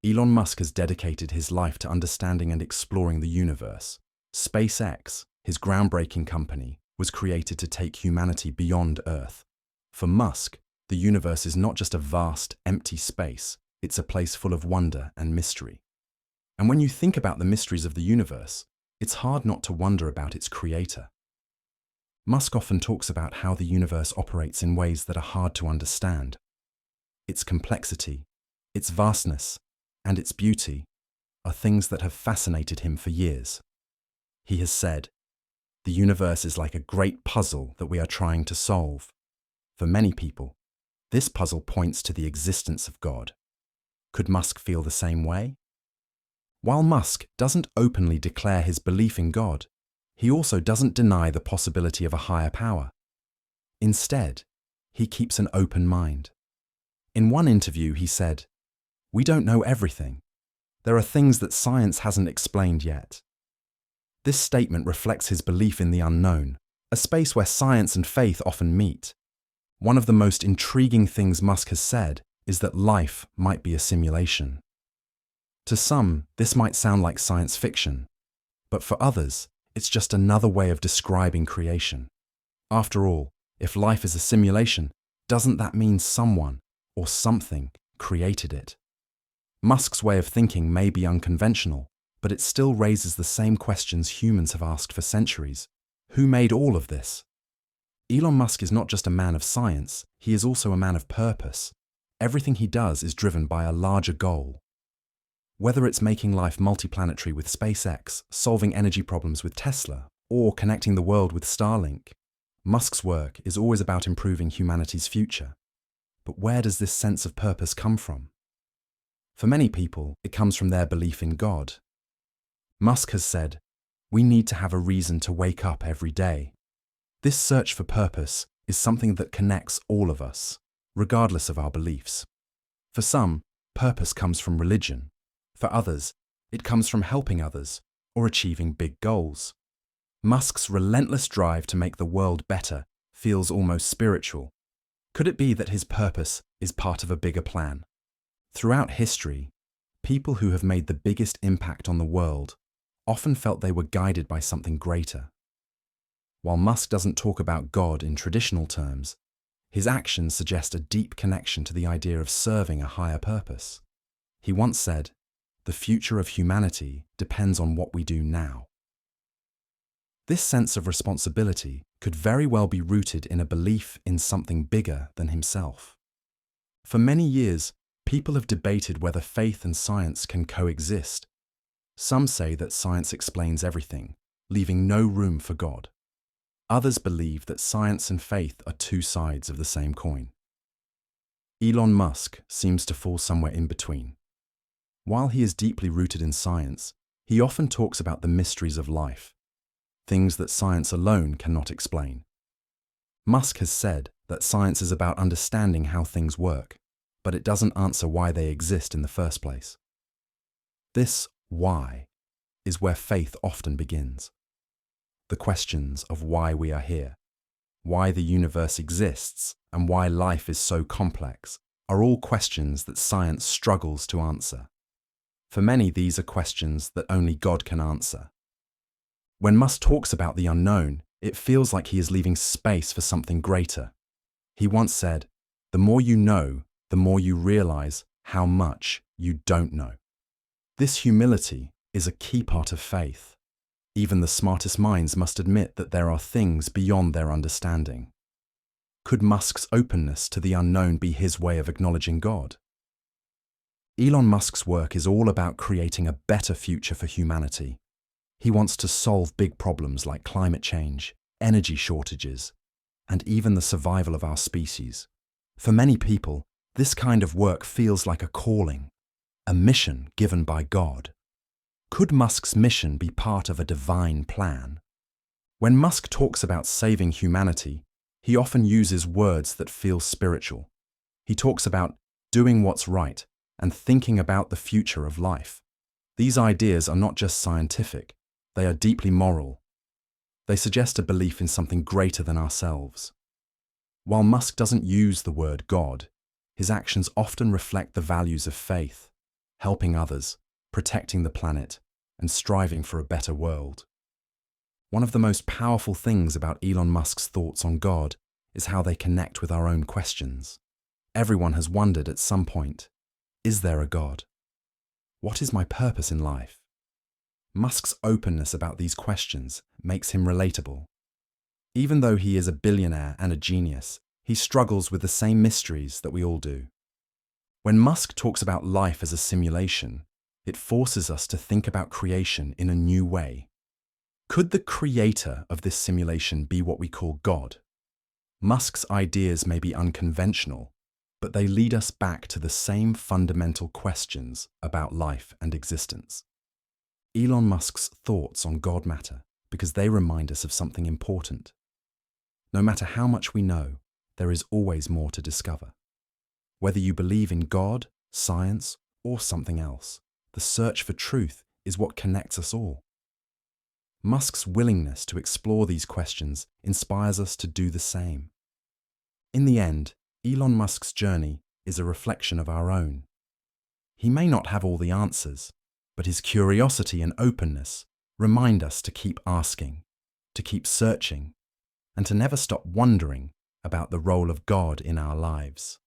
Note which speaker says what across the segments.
Speaker 1: Elon Musk has dedicated his life to understanding and exploring the universe. SpaceX, his groundbreaking company, was created to take humanity beyond Earth. For Musk, the universe is not just a vast, empty space, it's a place full of wonder and mystery. And when you think about the mysteries of the universe, it's hard not to wonder about its creator. Musk often talks about how the universe operates in ways that are hard to understand. Its complexity, its vastness, and its beauty are things that have fascinated him for years. He has said, "The universe is like a great puzzle that we are trying to solve." For many people, this puzzle points to the existence of God. Could Musk feel the same way? While Musk doesn't openly declare his belief in God, he also doesn't deny the possibility of a higher power. Instead, he keeps an open mind. In one interview, he said, "We don't know everything. There are things that science hasn't explained yet." This statement reflects his belief in the unknown, a space where science and faith often meet. One of the most intriguing things Musk has said is that life might be a simulation. To some, this might sound like science fiction, but for others, it's just another way of describing creation. After all, if life is a simulation, doesn't that mean someone or something created it? Musk's way of thinking may be unconventional, but it still raises the same questions humans have asked for centuries. Who made all of this? Elon Musk is not just a man of science, he is also a man of purpose. Everything he does is driven by a larger goal. Whether it's making life multiplanetary with SpaceX, solving energy problems with Tesla, or connecting the world with Starlink, Musk's work is always about improving humanity's future. But where does this sense of purpose come from? For many people, it comes from their belief in God. Musk has said, "We need to have a reason to wake up every day." This search for purpose is something that connects all of us, regardless of our beliefs. For some, purpose comes from religion. For others, it comes from helping others or achieving big goals. Musk's relentless drive to make the world better feels almost spiritual. Could it be that his purpose is part of a bigger plan? Throughout history, people who have made the biggest impact on the world often felt they were guided by something greater. While Musk doesn't talk about God in traditional terms, his actions suggest a deep connection to the idea of serving a higher purpose. He once said, "The future of humanity depends on what we do now." This sense of responsibility could very well be rooted in a belief in something bigger than himself. For many years, people have debated whether faith and science can coexist. Some say that science explains everything, leaving no room for God. Others believe that science and faith are two sides of the same coin. Elon Musk seems to fall somewhere in between. While he is deeply rooted in science, he often talks about the mysteries of life, things that science alone cannot explain. Musk has said that science is about understanding how things work, but it doesn't answer why they exist in the first place. This why is where faith often begins. The questions of why we are here, why the universe exists, and why life is so complex are all questions that science struggles to answer. For many, these are questions that only God can answer. When Musk talks about the unknown, it feels like he is leaving space for something greater. He once said, "The more you know, the more you realize how much you don't know." This humility is a key part of faith. Even the smartest minds must admit that there are things beyond their understanding. Could Musk's openness to the unknown be his way of acknowledging God? Elon Musk's work is all about creating a better future for humanity. He wants to solve big problems like climate change, energy shortages, and even the survival of our species. For many people, this kind of work feels like a calling, a mission given by God. Could Musk's mission be part of a divine plan? When Musk talks about saving humanity, he often uses words that feel spiritual. He talks about doing what's right and thinking about the future of life. These ideas are not just scientific, they are deeply moral. They suggest a belief in something greater than ourselves. While Musk doesn't use the word God, his actions often reflect the values of faith. helping others, protecting the planet, and striving for a better world. One of the most powerful things about Elon Musk's thoughts on God is how they connect with our own questions. Everyone has wondered at some point, is there a God? What is my purpose in life? Musk's openness about these questions makes him relatable. Even though he is a billionaire and a genius, he struggles with the same mysteries that we all do. When Musk talks about life as a simulation, it forces us to think about creation in a new way. Could the creator of this simulation be what we call God? Musk's ideas may be unconventional, but they lead us back to the same fundamental questions about life and existence. Elon Musk's thoughts on God matter because they remind us of something important. No matter how much we know, there is always more to discover. Whether you believe in God, science, or something else, the search for truth is what connects us all. Musk's willingness to explore these questions inspires us to do the same. In the end, Elon Musk's journey is a reflection of our own. He may not have all the answers, but his curiosity and openness remind us to keep asking, to keep searching, and to never stop wondering about the role of God in our lives.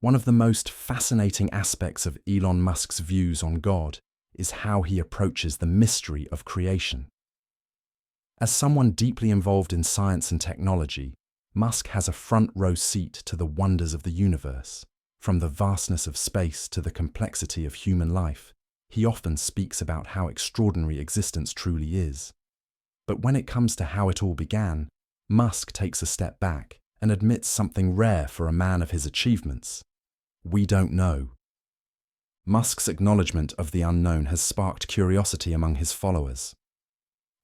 Speaker 1: One of the most fascinating aspects of Elon Musk's views on God is how he approaches the mystery of creation. As someone deeply involved in science and technology, Musk has a front-row seat to the wonders of the universe. From the vastness of space to the complexity of human life, he often speaks about how extraordinary existence truly is. But when it comes to how it all began, Musk takes a step back and admits something rare for a man of his achievements. We don't know. Musk's acknowledgement of the unknown has sparked curiosity among his followers.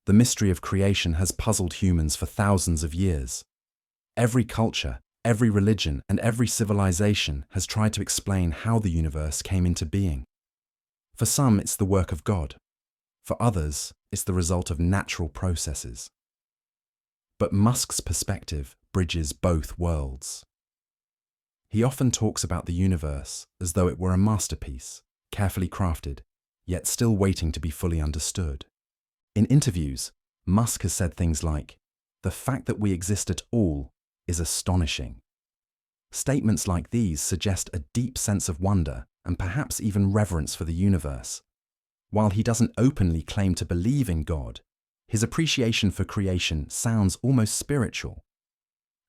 Speaker 1: The mystery of creation has puzzled humans for thousands of years. Every culture, every religion, and every civilization has tried to explain how the universe came into being. For some, it's the work of God. For others, it's the result of natural processes. But Musk's perspective bridges both worlds. He often talks about the universe as though it were a masterpiece, carefully crafted, yet still waiting to be fully understood. In interviews, Musk has said things like, "The fact that we exist at all is astonishing." Statements like these suggest a deep sense of wonder and perhaps even reverence for the universe. While he doesn't openly claim to believe in God, his appreciation for creation sounds almost spiritual.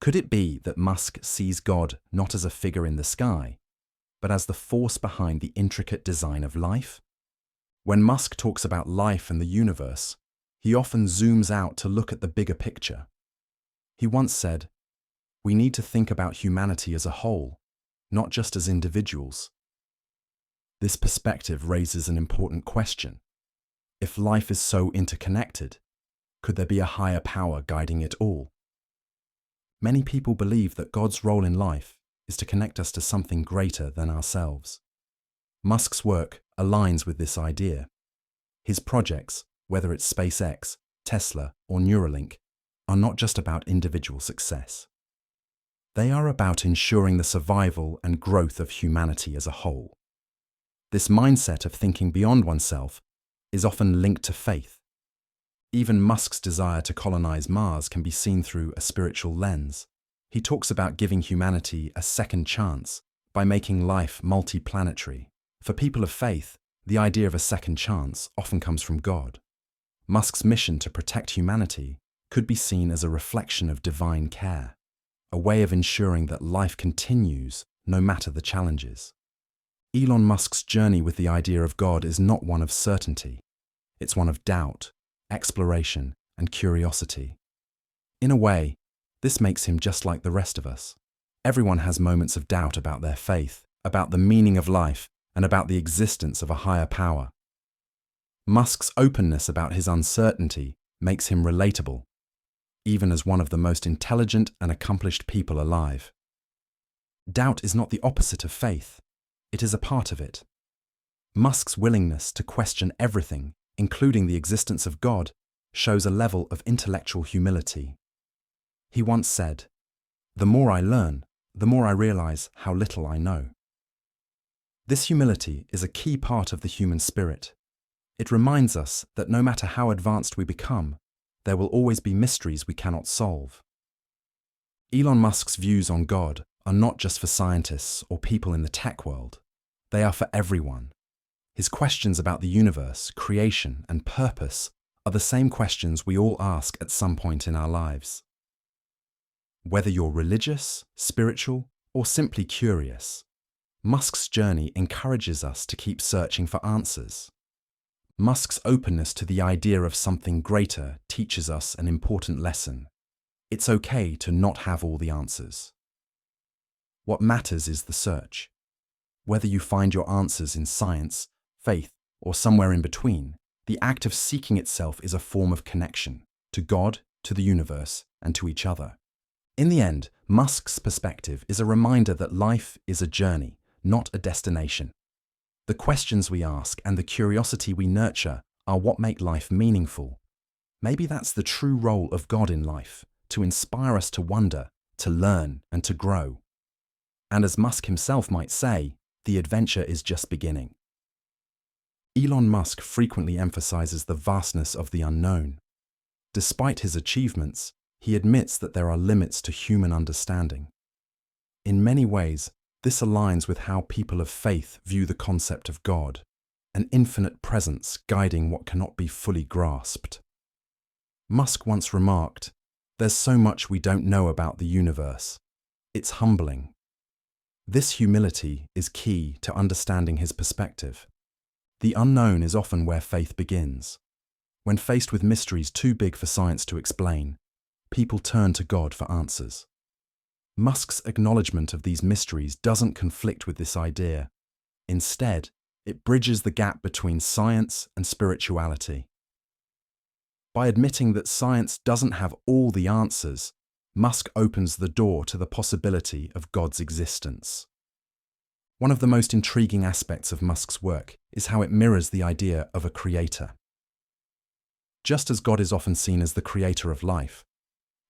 Speaker 1: Could it be that Musk sees God not as a figure in the sky, but as the force behind the intricate design of life? When Musk talks about life and the universe, he often zooms out to look at the bigger picture. He once said, "We need to think about humanity as a whole, not just as individuals." This perspective raises an important question. If life is so interconnected, could there be a higher power guiding it all? Many people believe that God's role in life is to connect us to something greater than ourselves. Musk's work aligns with this idea. His projects, whether it's SpaceX, Tesla, or Neuralink, are not just about individual success. They are about ensuring the survival and growth of humanity as a whole. This mindset of thinking beyond oneself is often linked to faith. Even Musk's desire to colonize Mars can be seen through a spiritual lens. He talks about giving humanity a second chance by making life multi-planetary. For people of faith, the idea of a second chance often comes from God. Musk's mission to protect humanity could be seen as a reflection of divine care, a way of ensuring that life continues no matter the challenges. Elon Musk's journey with the idea of God is not one of certainty. It's one of doubt, exploration, and curiosity. In a way, this makes him just like the rest of us. Everyone has moments of doubt about their faith, about the meaning of life, and about the existence of a higher power. Musk's openness about his uncertainty makes him relatable, even as one of the most intelligent and accomplished people alive. Doubt is not the opposite of faith. It is a part of it. Musk's willingness to question everything, including the existence of God, shows a level of intellectual humility. He once said, "The more I learn, the more I realize how little I know." This humility is a key part of the human spirit. It reminds us that no matter how advanced we become, there will always be mysteries we cannot solve. Elon Musk's views on God are not just for scientists or people in the tech world. They are for everyone. His questions about the universe, creation, and purpose are the same questions we all ask at some point in our lives. Whether you're religious, spiritual, or simply curious, Musk's journey encourages us to keep searching for answers. Musk's openness to the idea of something greater teaches us an important lesson. It's okay to not have all the answers. What matters is the search. Whether you find your answers in science, faith, or somewhere in between, the act of seeking itself is a form of connection to God, to the universe, and to each other. In the end, Musk's perspective is a reminder that life is a journey, not a destination. The questions we ask and the curiosity we nurture are what make life meaningful. Maybe that's the true role of God in life, to inspire us to wonder, to learn, and to grow. And as Musk himself might say, the adventure is just beginning. Elon Musk frequently emphasizes the vastness of the unknown. Despite his achievements, he admits that there are limits to human understanding. In many ways, this aligns with how people of faith view the concept of God, an infinite presence guiding what cannot be fully grasped. Musk once remarked, "There's so much we don't know about the universe. It's humbling." This humility is key to understanding his perspective. The unknown is often where faith begins. When faced with mysteries too big for science to explain, people turn to God for answers. Musk's acknowledgement of these mysteries doesn't conflict with this idea. Instead, it bridges the gap between science and spirituality. By admitting that science doesn't have all the answers, Musk opens the door to the possibility of God's existence. One of the most intriguing aspects of Musk's work is how it mirrors the idea of a creator. Just as God is often seen as the creator of life,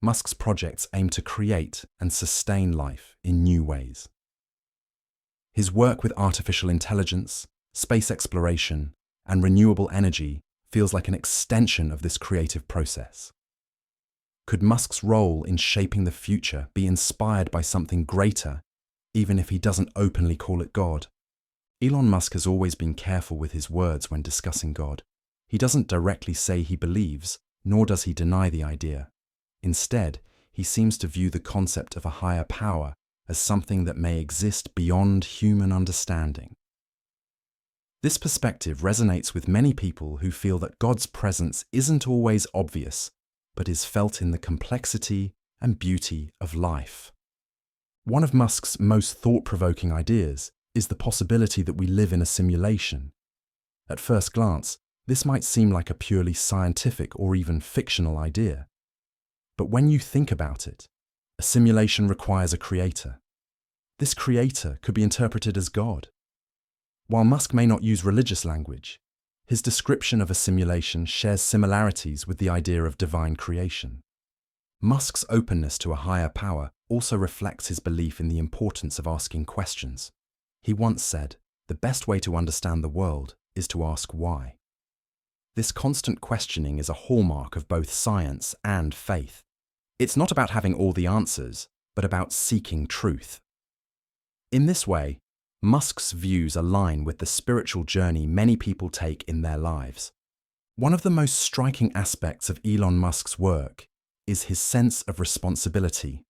Speaker 1: Musk's projects aim to create and sustain life in new ways. His work with artificial intelligence, space exploration, and renewable energy feels like an extension of this creative process. Could Musk's role in shaping the future be inspired by something greater, even if he doesn't openly call it God? Elon Musk has always been careful with his words when discussing God. He doesn't directly say he believes, nor does he deny the idea. Instead, he seems to view the concept of a higher power as something that may exist beyond human understanding. This perspective resonates with many people who feel that God's presence isn't always obvious, but is felt in the complexity and beauty of life. One of Musk's most thought-provoking ideas is the possibility that we live in a simulation. At first glance, this might seem like a purely scientific or even fictional idea. But when you think about it, a simulation requires a creator. This creator could be interpreted as God. While Musk may not use religious language, his description of a simulation shares similarities with the idea of divine creation. Musk's openness to a higher power also reflects his belief in the importance of asking questions. He once said, "The best way to understand the world is to ask why." This constant questioning is a hallmark of both science and faith. It's not about having all the answers, but about seeking truth. In this way, Musk's views align with the spiritual journey many people take in their lives. One of the most striking aspects of Elon Musk's work is his sense of responsibility.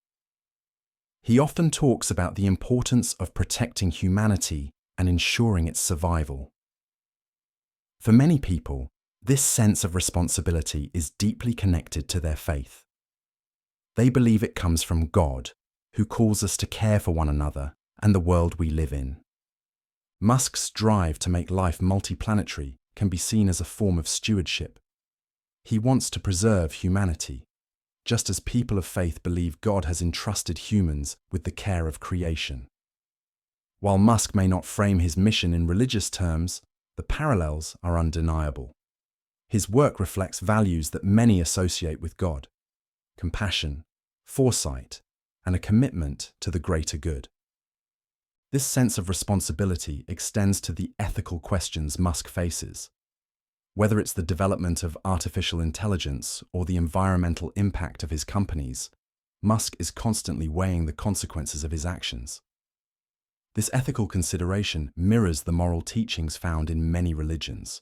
Speaker 1: He often talks about the importance of protecting humanity and ensuring its survival. For many people, this sense of responsibility is deeply connected to their faith. They believe it comes from God, who calls us to care for one another and the world we live in. Musk's drive to make life multiplanetary can be seen as a form of stewardship. He wants to preserve humanity, just as people of faith believe God has entrusted humans with the care of creation. While Musk may not frame his mission in religious terms, the parallels are undeniable. His work reflects values that many associate with God: compassion, foresight, and a commitment to the greater good. This sense of responsibility extends to the ethical questions Musk faces. Whether it's the development of artificial intelligence or the environmental impact of his companies, Musk is constantly weighing the consequences of his actions. This ethical consideration mirrors the moral teachings found in many religions.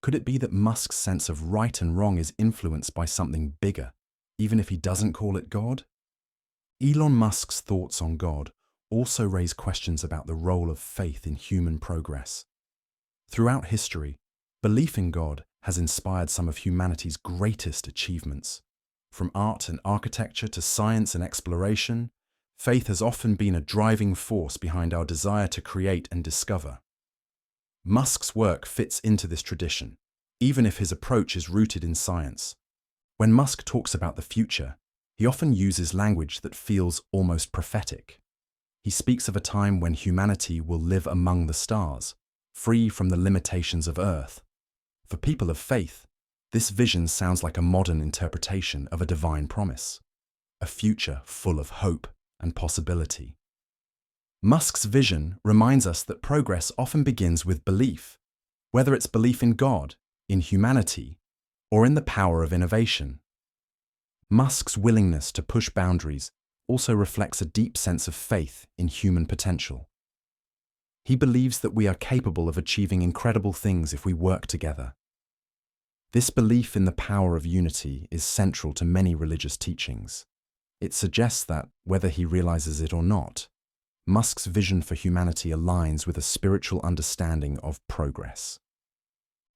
Speaker 1: Could it be that Musk's sense of right and wrong is influenced by something bigger, even if he doesn't call it God? Elon Musk's thoughts on God also raise questions about the role of faith in human progress. Throughout history, belief in God has inspired some of humanity's greatest achievements. From art and architecture to science and exploration, faith has often been a driving force behind our desire to create and discover. Musk's work fits into this tradition, even if his approach is rooted in science. When Musk talks about the future, he often uses language that feels almost prophetic. He speaks of a time when humanity will live among the stars, free from the limitations of Earth. For people of faith, this vision sounds like a modern interpretation of a divine promise, a future full of hope and possibility. Musk's vision reminds us that progress often begins with belief, whether it's belief in God, in humanity, or in the power of innovation. Musk's willingness to push boundaries also reflects a deep sense of faith in human potential. He believes that we are capable of achieving incredible things if we work together. This belief in the power of unity is central to many religious teachings. It suggests that, whether he realizes it or not, Musk's vision for humanity aligns with a spiritual understanding of progress.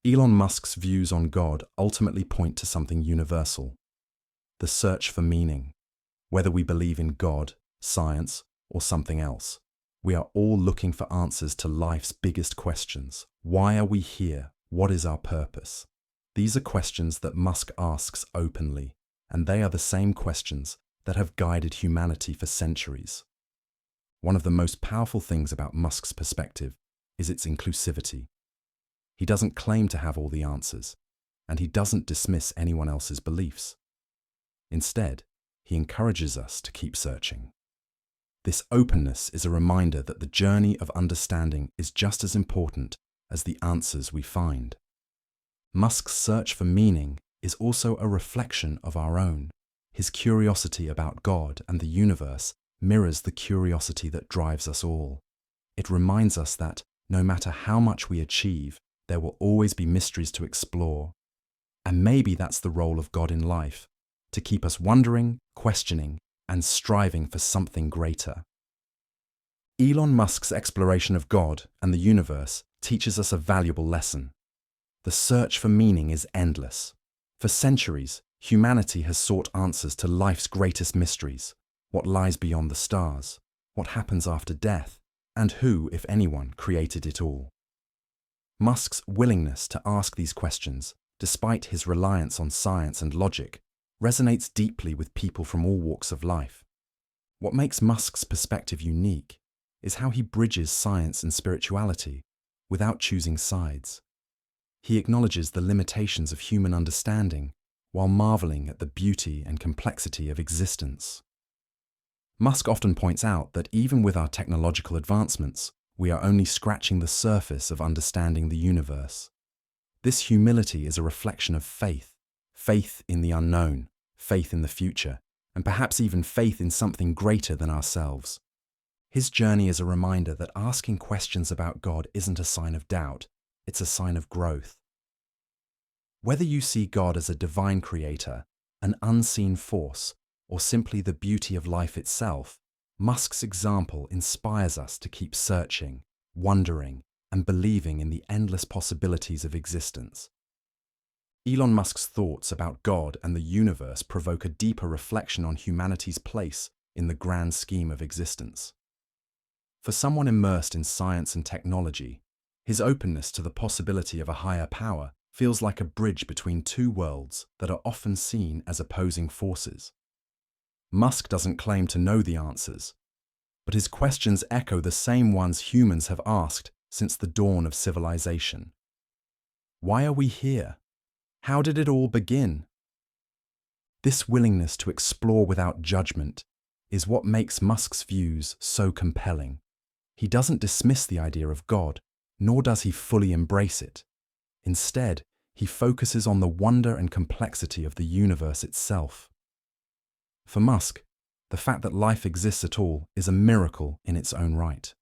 Speaker 1: Elon Musk's views on God ultimately point to something universal: the search for meaning. Whether we believe in God, science, or something else, we are all looking for answers to life's biggest questions. Why are we here? What is our purpose? These are questions that Musk asks openly, and they are the same questions that have guided humanity for centuries. One of the most powerful things about Musk's perspective is its inclusivity. He doesn't claim to have all the answers, and he doesn't dismiss anyone else's beliefs. Instead, he encourages us to keep searching. This openness is a reminder that the journey of understanding is just as important as the answers we find. Musk's search for meaning is also a reflection of our own. His curiosity about God and the universe mirrors the curiosity that drives us all. It reminds us that, no matter how much we achieve, there will always be mysteries to explore. And maybe that's the role of God in life, to keep us wondering, questioning, and striving for something greater. Elon Musk's exploration of God and the universe teaches us a valuable lesson. The search for meaning is endless. For centuries, humanity has sought answers to life's greatest mysteries: what lies beyond the stars, what happens after death, and who, if anyone, created it all. Musk's willingness to ask these questions, despite his reliance on science and logic, resonates deeply with people from all walks of life. What makes Musk's perspective unique is how he bridges science and spirituality without choosing sides. He acknowledges the limitations of human understanding while marveling at the beauty and complexity of existence. Musk often points out that even with our technological advancements, we are only scratching the surface of understanding the universe. This humility is a reflection of faith in the unknown, faith in the future, and perhaps even faith in something greater than ourselves. His journey is a reminder that asking questions about God isn't a sign of doubt, it's a sign of growth. Whether you see God as a divine creator, an unseen force, or simply the beauty of life itself, Musk's example inspires us to keep searching, wondering, and believing in the endless possibilities of existence. Elon Musk's thoughts about God and the universe provoke a deeper reflection on humanity's place in the grand scheme of existence. For someone immersed in science and technology, his openness to the possibility of a higher power feels like a bridge between two worlds that are often seen as opposing forces. Musk doesn't claim to know the answers, but his questions echo the same ones humans have asked since the dawn of civilization. Why are we here? How did it all begin? This willingness to explore without judgment is what makes Musk's views so compelling. He doesn't dismiss the idea of God, nor does he fully embrace it. Instead, he focuses on the wonder and complexity of the universe itself. For Musk, the fact that life exists at all is a miracle in its own right.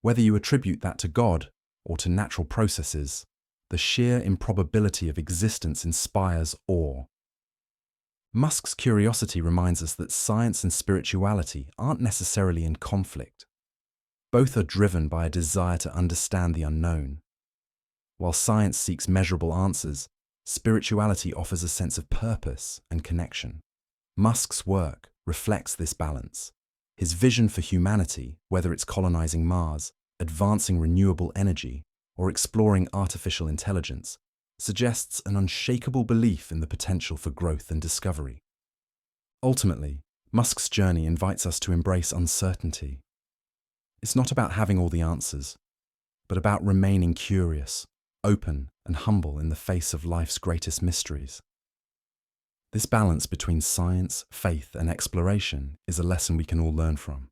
Speaker 1: Whether you attribute that to God or to natural processes, the sheer improbability of existence inspires awe. Musk's curiosity reminds us that science and spirituality aren't necessarily in conflict. Both are driven by a desire to understand the unknown. While science seeks measurable answers, spirituality offers a sense of purpose and connection. Musk's work reflects this balance. His vision for humanity, whether it's colonizing Mars, advancing renewable energy, or exploring artificial intelligence, suggests an unshakable belief in the potential for growth and discovery. Ultimately, Musk's journey invites us to embrace uncertainty. It's not about having all the answers, but about remaining curious, open, and humble in the face of life's greatest mysteries. This balance between science, faith, and exploration is a lesson we can all learn from.